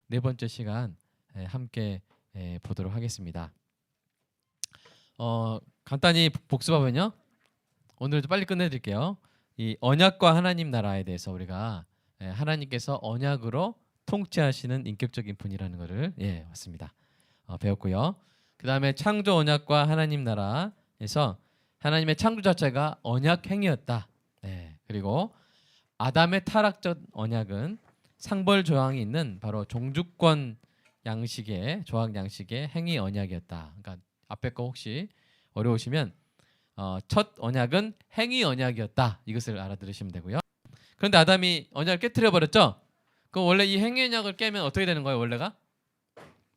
네 번째 시간 함께 보도록 하겠습니다. 간단히 복습하면요. 오늘도 빨리 끝내드릴게요. 이 언약과 하나님 나라에 대해서 우리가 하나님께서 언약으로 통치하시는 인격적인 분이라는 것을 봤습니다. 배웠고요. 그 다음에 창조 언약과 하나님 나라에서 하나님의 창조 자체가 언약 행위였다. 그리고 아담의 타락적 언약은 상벌 조항이 있는 바로 종주권 양식의 조항 양식의 행위 언약이었다. 그러니까 앞에 거 혹시 어려우시면 첫 언약은 행위 언약이었다. 이것을 알아들으시면 되고요. 그런데 아담이 언약을 깨트려 버렸죠. 그 원래 이 행위 언약을 깨면 어떻게 되는 거예요? 원래가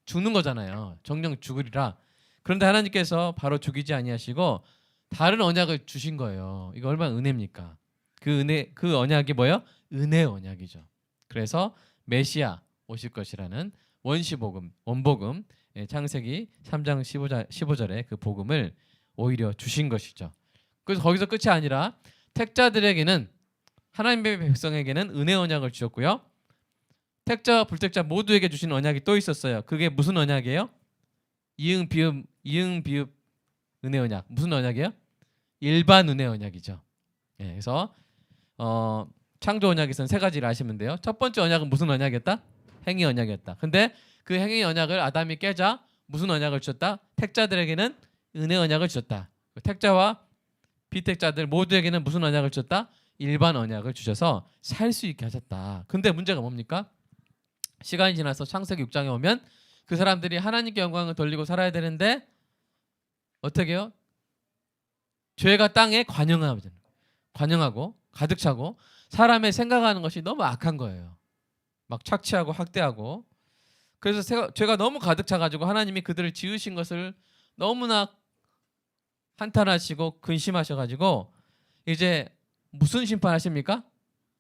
죽는 거잖아요. 정령 죽으리라. 그런데 하나님께서 바로 죽이지 아니하시고 다른 언약을 주신 거예요. 이거 얼마나 은혜입니까? 그 언약이 뭐예요? 은혜 언약이죠. 그래서 메시아 오실 것이라는 원복음 창세기 3장 15절의 그 복음을 오히려 주신 것이죠. 그래서 거기서 끝이 아니라 택자들에게는 하나님의 백성에게는 은혜 언약을 주셨고요. 택자와 불택자 모두에게 주신 언약이 또 있었어요. 그게 무슨 언약이에요? 이응 비읍 은혜 언약. 무슨 언약이에요? 일반 은혜 언약이죠. 그래서 창조 언약에서는 세 가지를 아시면 돼요. 첫 번째 언약은 무슨 언약이었다? 행위 언약이었다. 근데 그 행위 언약을 아담이 깨자 무슨 언약을 주셨다? 택자들에게는 은혜 언약을 주셨다. 택자와 비택자들 모두에게는 무슨 언약을 주셨다? 일반 언약을 주셔서 살 수 있게 하셨다. 근데 문제가 뭡니까? 시간이 지나서 창세기 6장에 오면 그 사람들이 하나님께 영광을 돌리고 살아야 되는데 어떻게 해요? 죄가 땅에 관영하고 가득 차고 사람의 생각하는 것이 너무 악한 거예요. 막 착취하고 학대하고. 그래서 죄가 너무 가득 차가지고 하나님이 그들을 지으신 것을 너무나 한탄하시고 근심하셔가지고 이제 무슨 심판하십니까?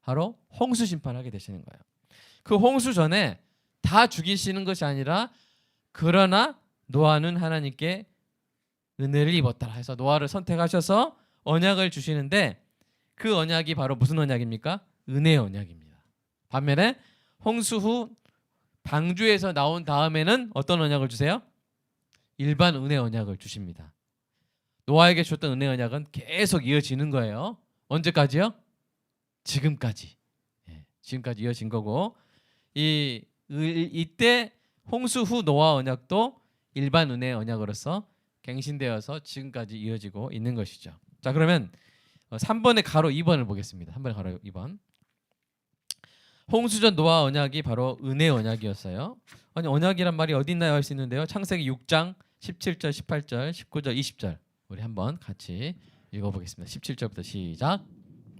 바로 홍수 심판하게 되시는 거예요. 그 홍수 전에 다 죽이시는 것이 아니라 그러나 노아는 하나님께 은혜를 입었다 해서 노아를 선택하셔서 언약을 주시는데 그 언약이 바로 무슨 언약입니까? 은혜의 언약입니다. 반면에 홍수 후 방주에서 나온 다음에는 어떤 언약을 주세요? 일반 은혜 언약을 주십니다. 노아에게 줬던 은혜 언약은 계속 이어지는 거예요. 언제까지요? 지금까지. 지금까지 이어진 거고 이때 홍수 후 노아 언약도 일반 은혜 언약으로서 갱신되어서 지금까지 이어지고 있는 것이죠. 자, 그러면 3번의 가로 2번을 보겠습니다. 3번의 가로 2번. 홍수전 노아 언약이 바로 은혜 언약이었어요. 아니 언약이란 말이 어디 있나요? 할 수 있는데요. 창세기 6장 17절, 18절, 19절, 20절 우리 한번 같이 읽어보겠습니다. 17절부터 시작.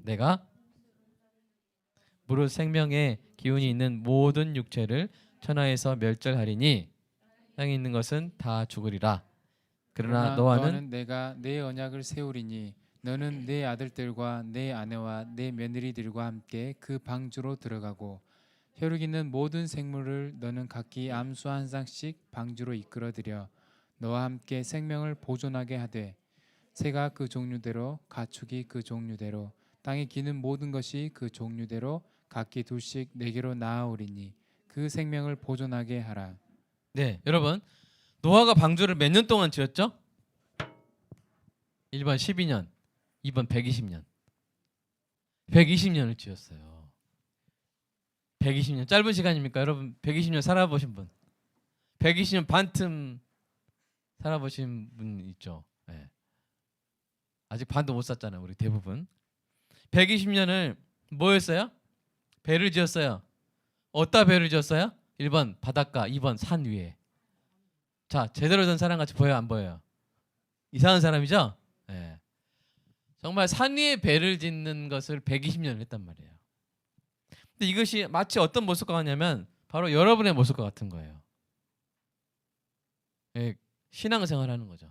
내가 무릇 생명의 기운이 있는 모든 육체를 천하에서 멸절하리니 땅에 있는 것은 다 죽으리라. 그러나 노아는 내가 내 언약을 세우리니 너는 내 아들들과 내 아내와 내 며느리들과 함께 그 방주로 들어가고 혈육 있는 모든 생물을 너는 각기 암수 한 쌍씩 방주로 이끌어들여 너와 함께 생명을 보존하게 하되 새가 그 종류대로 가축이 그 종류대로 땅에 기는 모든 것이 그 종류대로 각기 둘씩 내게로 나아오리니 그 생명을 보존하게 하라. 네, 여러분 노아가 방주를 몇 년 동안 지었죠? 1번 12년, 2번 120년. 120년을 지었어요. 120년 짧은 시간입니까? 여러분 120년 살아보신 분, 120년 반틈 살아보신 분 있죠? 네. 아직 반도 못 샀잖아요. 우리 대부분 120년을 뭐였어요? 배를 지었어요. 어디다 배를 지었어요? 1번 바닷가, 2번 산 위에. 자, 제대로 된 사람 같이 보여요, 안 보여요? 이상한 사람이죠? 네. 정말 산 위에 배를 짓는 것을 120년을 했단 말이에요. 근데 이것이 마치 어떤 모습과 같냐면 바로 여러분의 모습과 같은 거예요. 신앙생활하는 거죠.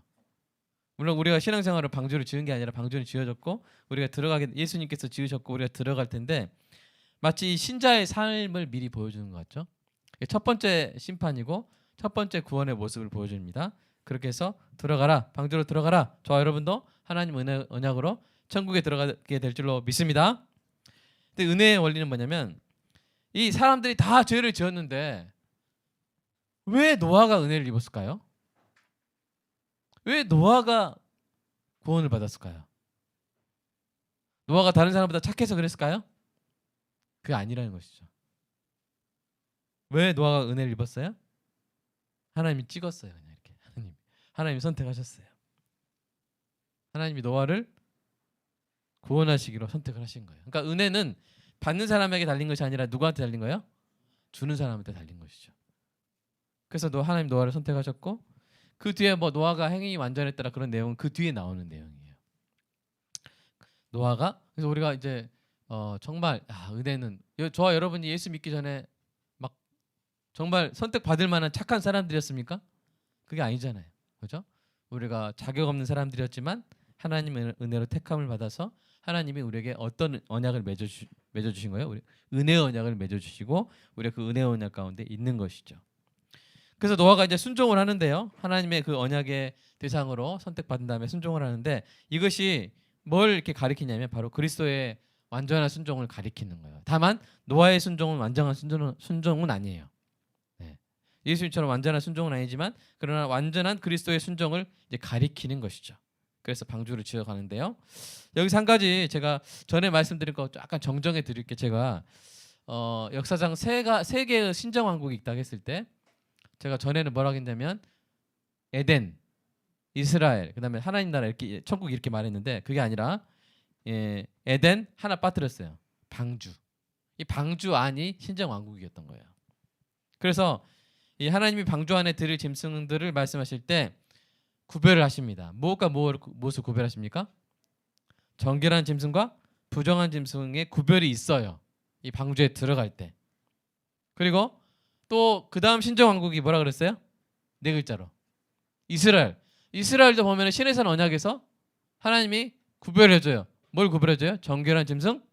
물론 우리가 신앙생활을 방주를 지은 게 아니라 방주는 지어졌고 우리가 들어가게 예수님께서 지으셨고 우리가 들어갈 텐데 마치 신자의 삶을 미리 보여주는 것 같죠. 첫 번째 심판이고 첫 번째 구원의 모습을 보여줍니다. 그렇게 해서 들어가라, 방주로 들어가라. 저와 여러분도 하나님 은혜 언약으로 천국에 들어가게 될 줄로 믿습니다. 근데 은혜의 원리는 뭐냐면 이 사람들이 다 죄를 지었는데 왜 노아가 은혜를 입었을까요? 왜 노아가 구원을 받았을까요? 노아가 다른 사람보다 착해서 그랬을까요? 그게 아니라는 것이죠. 왜 노아가 은혜를 입었어요? 하나님이 찍었어요. 그냥 이렇게 하나님이 선택하셨어요. 하나님이 노아를 구원하시기로 선택을 하신 거예요. 그러니까 은혜는 받는 사람에게 달린 것이 아니라 누구한테 달린 거예요? 주는 사람한테 달린 것이죠. 그래서 하나님 노아를 선택하셨고 그 뒤에 뭐 노아가 행위 완전했더라 그런 내용은 그 뒤에 나오는 내용이에요. 노아가 그래서 우리가 이제 정말 은혜는 저와 여러분이 예수 믿기 전에 막 정말 선택받을 만한 착한 사람들이었습니까? 그게 아니잖아요. 그죠? 우리가 자격 없는 사람들이었지만 하나님의 은혜로 택함을 받아서 하나님이 우리에게 어떤 언약을 맺어주신 거예요? 우리 은혜의 언약을 맺어주시고 우리가 그 은혜의 언약 가운데 있는 것이죠. 그래서 노아가 이제 순종을 하는데요. 하나님의 그 언약의 대상으로 선택받은 다음에 순종을 하는데 이것이 뭘 이렇게 가리키냐면 바로 그리스도의 완전한 순종을 가리키는 거예요. 다만 노아의 순종은 완전한 순종은 아니에요. 네. 예수님처럼 완전한 순종은 아니지만 그러나 완전한 그리스도의 순종을 이제 가리키는 것이죠. 그래서 방주를 지어가는데요. 여기서 한 가지 제가 전에 말씀드린 거 약간 정정해 드릴게요. 제가 역사상 세 개의 신정 왕국이 있다고 했을 때 제가 전에는 뭐라고 했냐면 에덴, 이스라엘, 그다음에 하나님 나라 이렇게 천국 이렇게 말했는데 그게 아니라 에덴 하나 빠뜨렸어요. 방주. 이 방주 안이 신정 왕국이었던 거예요. 그래서 이 하나님이 방주 안에 들일 짐승들을 말씀하실 때 구별을 하십니다. 무엇과 무엇을 구별하십니까? 정결한 짐승과 부정한 짐승의 구별이 있어요. 이 방주에 들어갈 때. 그리고 또 그 다음 신정 왕국이 뭐라 그랬어요? 네 글자로 이스라엘. 이스라엘도 보면 시내산 언약에서 하나님이 구별해줘요. 뭘 구별해줘요? 정결한 짐승,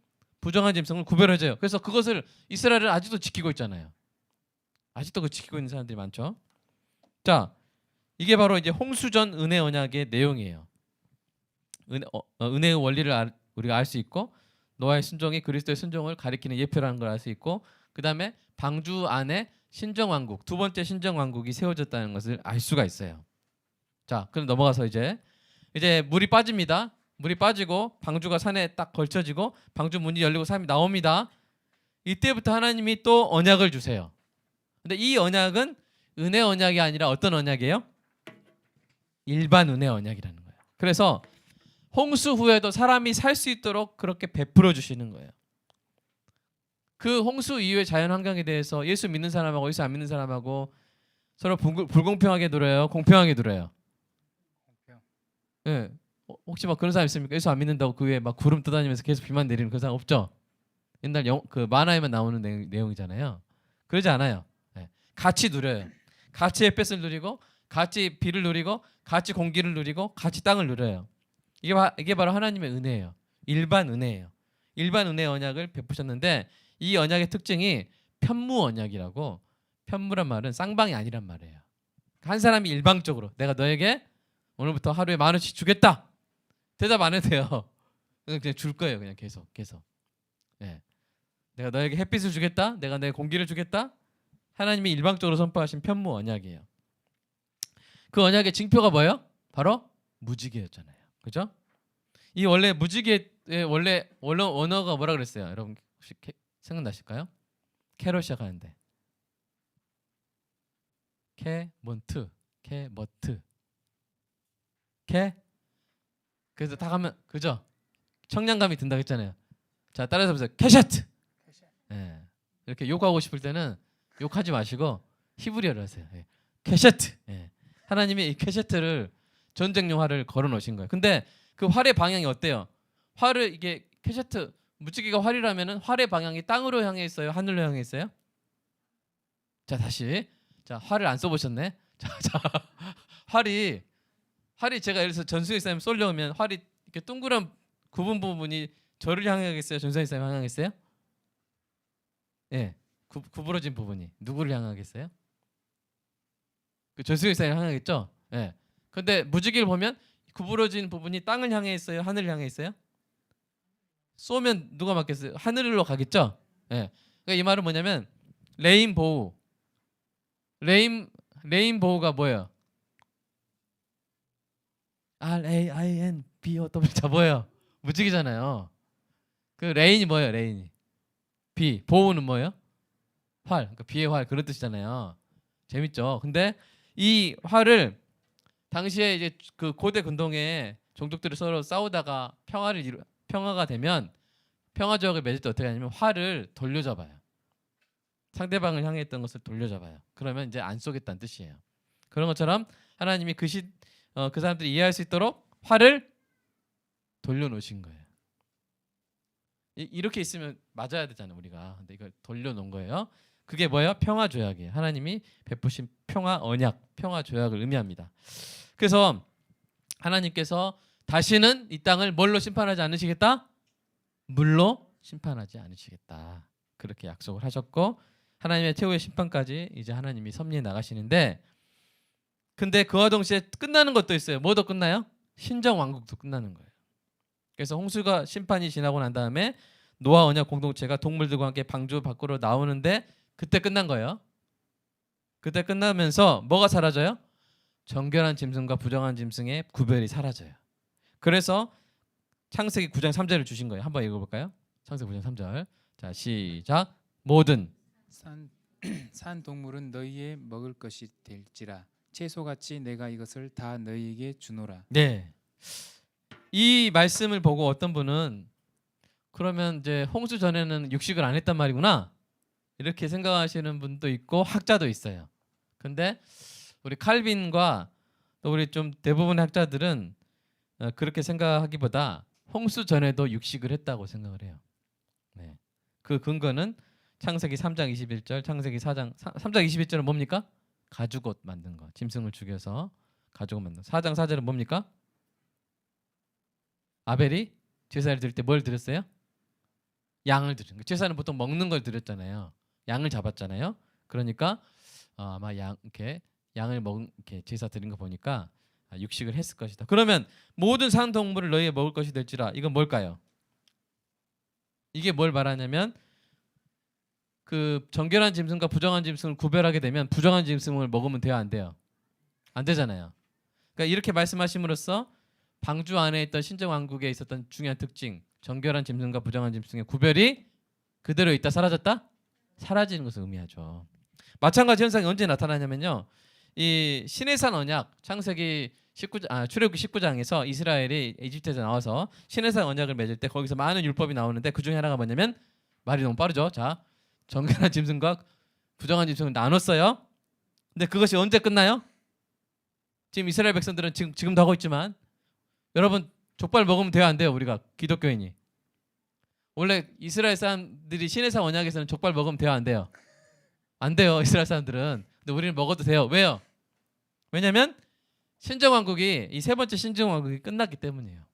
부정한 짐승을 구별해줘요. 그래서 그것을 이스라엘은 아직도 지키고 있잖아요. 아직도 그 지키고 있는 사람들이 많죠. 자, 이게 바로 이제 홍수전 은혜 언약의 내용이에요. 은혜의 원리를 우리가 알 수 있고 노아의 순종이 그리스도의 순종을 가리키는 예표라는 걸 알 수 있고 그 다음에 방주 안에 신정왕국 두 번째 신정왕국이 세워졌다는 것을 알 수가 있어요. 자, 그럼 넘어가서 이제 물이 빠집니다. 물이 빠지고 방주가 산에 딱 걸쳐지고 방주 문이 열리고 사람이 나옵니다. 이때부터 하나님이 또 언약을 주세요. 근데 이 언약은 은혜 언약이 아니라 어떤 언약이에요? 일반 은혜 언약이라는 거예요. 그래서 홍수 후에도 사람이 살 수 있도록 그렇게 베풀어 주시는 거예요. 그 홍수 이후의 자연 환경에 대해서 예수 믿는 사람하고 예수 안 믿는 사람하고 서로 불공평하게 놀아요, 공평하게 놀아요. 예. 혹시 막 그런 사람 있습니까? 예수 안 믿는다고 그 위에 막 구름 떠다니면서 계속 비만 내리는 그런 사람 없죠? 옛날 그 만화에만 나오는 내용이잖아요. 그러지 않아요. 예. 같이 누려요. 같이 햇볕을 누리고 같이 비를 누리고 같이 공기를 누리고 같이 땅을 누려요. 이게 바로 하나님의 은혜예요. 일반 은혜예요. 일반 은혜 언약을 베푸셨는데 이 언약의 특징이 편무 언약이라고, 편무란 말은 쌍방이 아니란 말이에요. 한 사람이 일방적으로 내가 너에게 오늘부터 하루에 10,000원씩 주겠다. 대답 안 해도 돼요. 그냥 줄 거예요. 그냥 계속. 예. 내가 너에게 햇빛을 주겠다. 내가 내 공기를 주겠다. 하나님이 일방적으로 선포하신 편무 언약이에요. 그 언약의 징표가 뭐예요? 바로 무지개였잖아요. 그죠? 이 원래 무지개의 원래 원어가 뭐라 그랬어요? 여러분 혹시 생각나실까요? 캐로 시작하는데 캐먼트, 캐머트, 그래서 다 가면 그죠? 청량감이 든다고 했잖아요. 자, 따라서 보세요. 캐셔트. 예. 이렇게 욕하고 싶을 때는 욕하지 마시고 히브리어를 하세요. 예. 캐셔트. 예. 하나님이 이 캐셔트를 전쟁용 활을 걸어 놓으신 거예요. 근데 그 활의 방향이 어때요? 활을 이게 캐셔트 무지개가 활이라면은 활의 방향이 땅으로 향해 있어요? 하늘로 향해 있어요? 자, 다시. 자, 활을 안 써보셨네. 자, 활이 제가 예를 들어서 전수의 쌤 쏠려오면 활이 이렇게 동그란 굽은 부분이 저를 향하겠어요? 전수의 쌤 향하겠어요? 예, 구부러진 부분이 누구를 향하겠어요? 그 전수의 쌤을 향하겠죠? 예. 근데 무지개를 보면 구부러진 부분이 땅을 향해 있어요? 하늘을 향해 있어요? 쏘면 누가 맞겠어요? 하늘로 가겠죠? 예. 그러니까 이 말은 뭐냐면 레인보우, 레인보우가 뭐예요? RAINBOW 자 뭐예요? 무지개잖아요. 그 레인이 뭐예요? 레인이 B. 보우는 뭐예요? 활. 그러니까 비의 활 그런 뜻이잖아요. 재밌죠? 근데 이 활을 당시에 이제 그 고대 근동에 종족들이 서로 싸우다가 평화가 되면 평화 조약을 맺을 때 어떻게 하냐면 활을 돌려잡아요. 상대방을 향해 있던 것을 돌려잡아요. 그러면 이제 안 쏘겠다는 뜻이에요. 그런 것처럼 하나님이 그 사람들이 이해할 수 있도록 활을 돌려놓으신 거예요. 이렇게 있으면 맞아야 되잖아요, 우리가. 근데 이걸 돌려놓은 거예요. 그게 뭐예요? 평화 조약이에요. 하나님이 베푸신 평화 언약, 평화 조약을 의미합니다. 그래서 하나님께서 다시는 이 땅을 뭘로 심판하지 않으시겠다? 물로 심판하지 않으시겠다. 그렇게 약속을 하셨고 하나님의 최후의 심판까지 이제 하나님이 섭리해 나가시는데 근데 그와 동시에 끝나는 것도 있어요. 뭐도 끝나요? 신정 왕국도 끝나는 거예요. 그래서 홍수가 심판이 지나고 난 다음에 노아 언약 공동체가 동물들과 함께 방주 밖으로 나오는데 그때 끝난 거예요. 그때 끝나면서 뭐가 사라져요? 정결한 짐승과 부정한 짐승의 구별이 사라져요. 그래서 창세기 9장 3절을 주신 거예요. 한번 읽어볼까요? 창세기 9장 3절. 자 시작. 모든 산 동물은 너희의 먹을 것이 될지라 채소같이 내가 이것을 다 너희에게 주노라. 네. 이 말씀을 보고 어떤 분은 그러면 이제 홍수 전에는 육식을 안 했단 말이구나 이렇게 생각하시는 분도 있고 학자도 있어요. 근데 우리 칼빈과 또 우리 좀 대부분의 학자들은 그렇게 생각하기보다 홍수 전에도 육식을 했다고 생각을 해요. 네. 그 근거는 창세기 3장 21절, 창세기 3장 21절은 뭡니까? 가죽옷 만든 거. 짐승을 죽여서 가죽옷 만든 거. 4장 4절은 뭡니까? 아벨이 제사를 드릴 때 뭘 드렸어요? 양을 드린 거. 제사는 보통 먹는 걸 드렸잖아요. 양을 잡았잖아요. 그러니까 아마 이렇게 양을 이렇게 제사 드린 거 보니까 육식을 했을 것이다. 그러면 모든 산 동물을 너희에 먹을 것이 될지라. 이건 뭘까요? 이게 뭘 말하냐면 그 정결한 짐승과 부정한 짐승을 구별하게 되면 부정한 짐승을 먹으면 돼요, 안 돼요? 안 되잖아요. 그러니까 이렇게 말씀하심으로써 방주 안에 있던 신정 왕국에 있었던 중요한 특징, 정결한 짐승과 부정한 짐승의 구별이 그대로 있다 사라졌다? 사라지는 것을 의미하죠. 마찬가지 현상이 언제 나타나냐면요. 이 시내산 언약 창세기 출애굽기 19장에서 이스라엘이 이집트에서 나와서 시내산 언약을 맺을 때 거기서 많은 율법이 나오는데 그 중에 하나가 뭐냐면 말이 너무 빠르죠. 자, 정결한 짐승과 부정한 짐승을 나눴어요. 근데 그것이 언제 끝나요? 지금 이스라엘 백성들은 지금도 하고 있지만 여러분 족발 먹으면 돼요, 안 돼요? 우리가 기독교인이 원래 이스라엘 사람들이 시내산 언약에서는 족발 먹으면 돼요, 안 돼요? 안 돼요, 이스라엘 사람들은. 근데 우리는 먹어도 돼요. 왜요? 왜냐하면 신정왕국이 이 세 번째 신정왕국이 끝났기 때문이에요.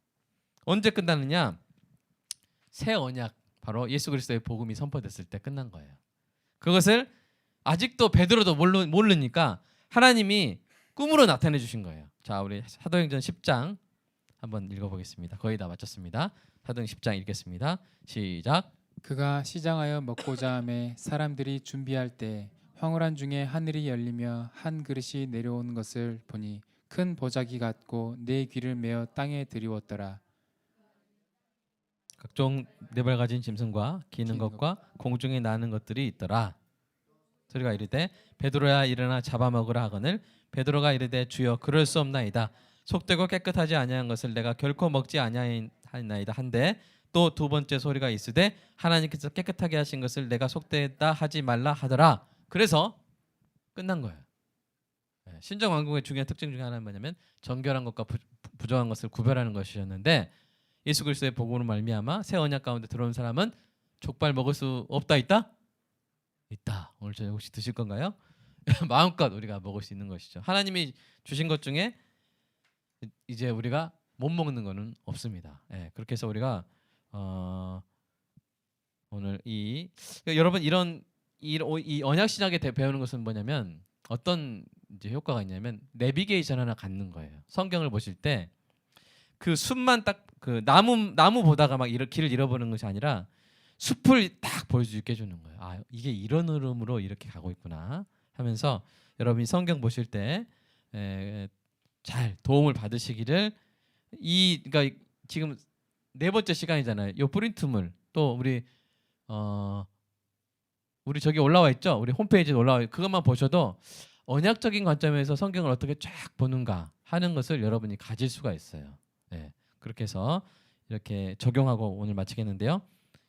언제 끝나느냐? 새 언약 바로 예수 그리스도의 복음이 선포됐을 때 끝난 거예요. 그것을 아직도 베드로도 모르니까 하나님이 꿈으로 나타내 주신 거예요. 자, 우리 사도행전 10장 한번 읽어보겠습니다. 거의 다 마쳤습니다. 사도행전 10장 읽겠습니다. 시작. 그가 시장하여 먹고자 하매 사람들이 준비할 때 황홀한 중에 하늘이 열리며 한 그릇이 내려온 것을 보니 큰 보자기 같고 네 귀를 메어 땅에 들이웠더라. 각종 네발 가진 짐승과 기는 것과 공중에 나는 것들이 있더라. 소리가 이르되 베드로야 일어나 잡아먹으라 하거늘 베드로가 이르되 주여 그럴 수 없나이다. 속되고 깨끗하지 아니한 것을 내가 결코 먹지 아니하나이다 한데 또 두 번째 소리가 있으되 하나님께서 깨끗하게 하신 것을 내가 속되다 하지 말라 하더라. 그래서 끝난 거예요. 신정 왕국의 중요한 특징 중에 하나는 뭐냐면 정결한 것과 부정한 것을 구별하는 것이었는데 예수 그리스도의 복음으로 말미암아 새 언약 가운데 들어온 사람은 족발 먹을 수 없다 있다? 있다. 오늘 저녁 혹시 드실 건가요? 마음껏 우리가 먹을 수 있는 것이죠. 하나님이 주신 것 중에 이제 우리가 못 먹는 거는 없습니다. 그렇게 해서 우리가 오늘 여러분 이 언약 신학에 배우는 것은 뭐냐면 어떤 이제 효과가 있냐면 내비게이션 하나 갖는 거예요. 성경을 보실 때 그 숲만 딱 그 나무 보다가 막 길을 잃어버리는 것이 아니라 숲을 딱 보여줄 수 있게 해주는 거예요. 아, 이게 이런 흐름으로 이렇게 가고 있구나 하면서 여러분이 성경 보실 때 잘 도움을 받으시기를 그러니까 지금 네 번째 시간이잖아요. 요 프린트물 또 우리 저기 올라와 있죠. 우리 홈페이지에 올라와 있 그것만 보셔도 언약적인 관점에서 성경을 어떻게 쫙 보는가 하는 것을 여러분이 가질 수가 있어요. 네. 그렇게 해서 이렇게 적용하고 오늘 마치겠는데요.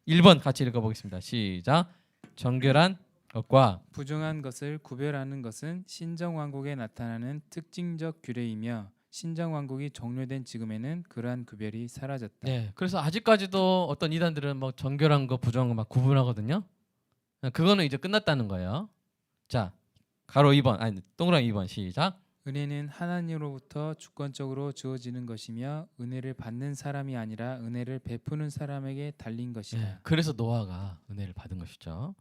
1번 같이 읽어보겠습니다. 시작. 정결한 것과 부정한 것을 구별하는 것은 신정왕국에 나타나는 특징적 규례이며 신정왕국이 종료된 지금에는 그러한 구별이 사라졌다. 네. 그래서 아직까지도 어떤 이단들은 뭐 정결한 거 부정한 거 막 구분하거든요. 그거는 이제 끝났다는 거예요. 자, 가로 2번 아니 동그라미 2번 시작. 은혜는 하나님으로부터 주권적으로 주어지는 것이며 은혜를 받는 사람이 아니라 은혜를 베푸는 사람에게 달린 것이다. 네. 그래서 노아가 은혜를 받은 것이죠.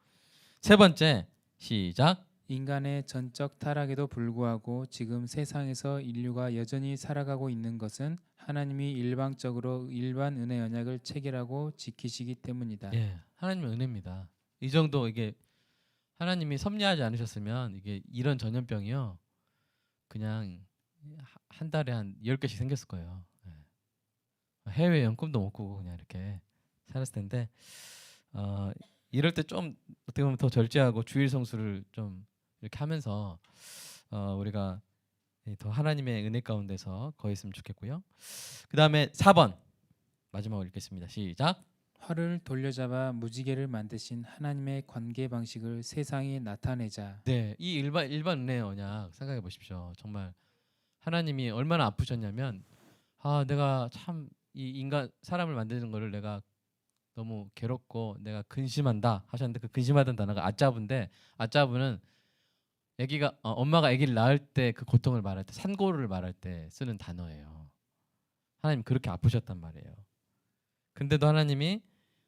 세 번째 시작. 인간의 전적 타락에도 불구하고 지금 세상에서 인류가 여전히 살아가고 있는 것은 하나님이 일방적으로 일반 은혜 언약을 체결하고 지키시기 때문이다. 예, 하나님의 은혜입니다. 이 정도 이게 하나님이 섭리하지 않으셨으면 이게 이런 전염병이요 그냥 한 달에 한 10개씩 생겼을 거예요. 예. 해외 여행 꿈도 못 꾸고 그냥 이렇게 살았을 텐데 이럴 때 좀 어떻게 보면 더 절제하고 주일 성수를 좀 이렇게 하면서 우리가 더 하나님의 은혜 가운데서 거했으면 좋겠고요. 그 다음에 4번 마지막으로 읽겠습니다. 시작. 활을 돌려잡아 무지개를 만드신 하나님의 관계 방식을 세상에 나타내자. 네, 이 일반 은혜의 언약 생각해 보십시오. 정말 하나님이 얼마나 아프셨냐면 내가 참 이 인간 사람을 만드는 거를 내가 너무 괴롭고 내가 근심한다 하셨는데 그 근심하던 단어가 아짜부인데 아짜부는 아기가 엄마가 아기를 낳을 때 그 고통을 말할 때 산고를 말할 때 쓰는 단어예요. 하나님 그렇게 아프셨단 말이에요. 근데도 하나님이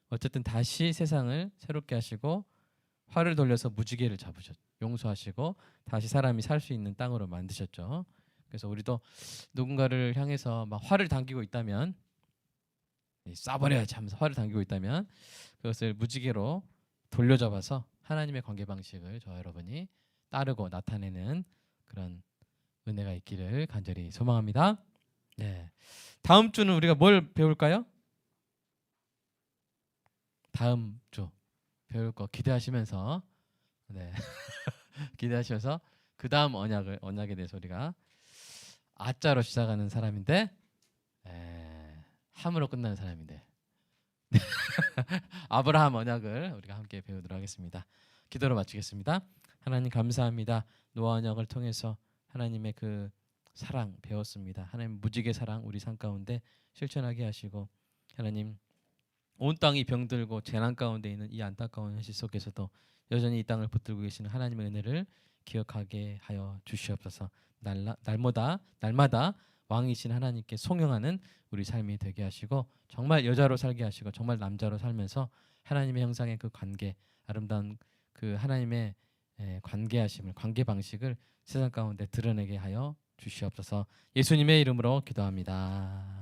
어쨌든 다시 세상을 새롭게 하시고 활을 돌려서 무지개를 잡으셨 용서하시고 다시 사람이 살 수 있는 땅으로 만드셨죠. 그래서 우리도 누군가를 향해서 막 활을 당기고 있다면 쏴버려야지 하면서 활을 당기고 있다면 그것을 무지개로 돌려잡아서 하나님의 관계 방식을 저와 여러분이 따르고 나타내는 그런 은혜가 있기를 간절히 소망합니다. 네. 다음 주는 우리가 뭘 배울까요? 다음 주 배울 거 기대하시면서 기대하시면서 그 다음 언약에 대해서 우리가 아자로 시작하는 사람인데 함으로 끝나는 사람인데 아브라함 언약을 우리가 함께 배우도록 하겠습니다. 기도로 마치겠습니다. 하나님 감사합니다. 노아 언약을 통해서 하나님의 그 사랑 배웠습니다. 하나님 무지개 사랑 우리 삶 가운데 실천하게 하시고 하나님 온 땅이 병들고 재난 가운데 있는 이 안타까운 현실 속에서도 여전히 이 땅을 붙들고 계시는 하나님의 은혜를 기억하게 하여 주시옵소서. 날마다 왕이신 하나님께 송영하는 우리 삶이 되게 하시고 정말 여자로 살게 하시고 정말 남자로 살면서 하나님의 형상의 그 관계 아름다운 그 하나님의 관계하심을 관계 방식을 세상 가운데 드러내게 하여 주시옵소서. 예수님의 이름으로 기도합니다.